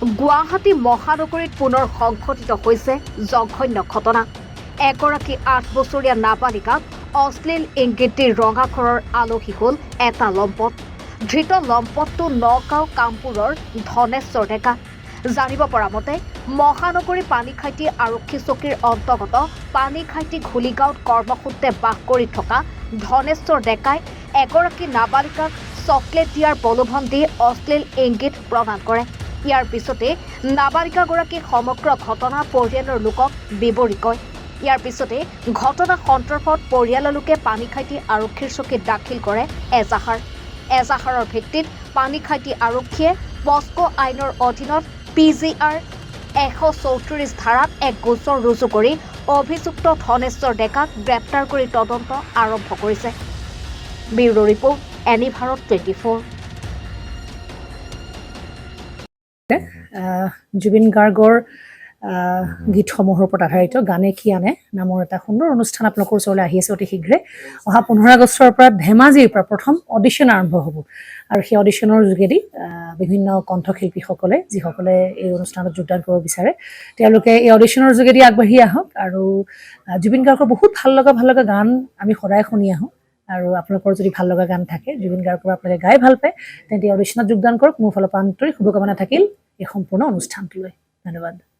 গুৱাহাটী মহানগৰীত পুনৰ সংঘটিত হৈছে জঘন্য ঘটনা। এগৰাকী 8 বছৰীয়া নাবালিকাক অশ্লীল ইংগিত দি ৰঙাঘৰৰ আলহী হ'ল এটা লম্পট। ধৃত লম্পটটো নগাঁও কামপুৰৰ ধনেশ্বৰ ডেকা। জানিব পৰা মতে মহানগৰী পানীখাইটি আৰক্ষী চকীৰ অন্তৰ্গত পানীখাইটি ঘুলিগাঁৱত কৰ্মসূত্ৰে বাস কৰি থকা ধনেশ্বৰ ডেকাই এগৰাকী নাবালিকাক চকলেট দিয়াৰ প্ৰলোভন দি অশ্লীল ইংগিত প্ৰদান কৰে। ইয়াৰ পিছতে নাবালিকাগৰাকী সমগ্ৰ ঘটনা পৰিয়ালৰ লোকক বিৱৰি কয়। ইয়াৰ পিছতে ঘটনা সন্দৰ্ভত পৰিয়ালৰ লোকে পানীখাইটি আৰক্ষীৰ চকীত দাখিল কৰে এজাহাৰৰ ভিত্তিত পানীখাইটি আৰক্ষীয়ে পস্কো আইনৰ অধীনত PGR 134 ধাৰাত এক গোচৰ ৰুজু কৰি অভিযুক্ত ধনেশ্বৰ ডেকাক গ্ৰেপ্তাৰ কৰি তদন্ত আৰম্ভ কৰিছে। Bureau report any Bharat 24। Zubeen গাৰ্গৰ গীতসমূহৰ ওপৰত আধাৰিত গানে কি আনে নামৰ এটা সুন্দৰ অনুষ্ঠান আপোনালোকৰ ওচৰলৈ আহি আছে অতি শীঘ্ৰে। অহা 15 আগষ্টৰ পৰা ধেমাজিৰ পৰা প্ৰথম অডিশ্যন আৰম্ভ হ'ব আৰু সেই অডিশ্যনৰ যোগেদি বিভিন্ন কণ্ঠশিল্পীসকলে যিসকলে এই অনুষ্ঠানত যোগদান কৰিব বিচাৰে তেওঁলোকে এই অডিশ্যনৰ যোগেদি আগবাঢ়ি আহক আৰু জুবিন গাৰ্গৰ বহুত ভাল লগা গান আমি সদায় শুনি আহোঁ। আৰু আপোনালোকৰ যদি ভাল লগা গান থাকে জুবিন গাৰ্গৰ আপোনালোকে গাই ভাল পায় তেন্তে অডিশ্যনত যোগদান কৰক। মোৰ ফালৰ পৰা আন্তৰিক শুভকামনা থাকিল এই সম্পূৰ্ণ অনুষ্ঠানটোলৈ। ধন্যবাদ।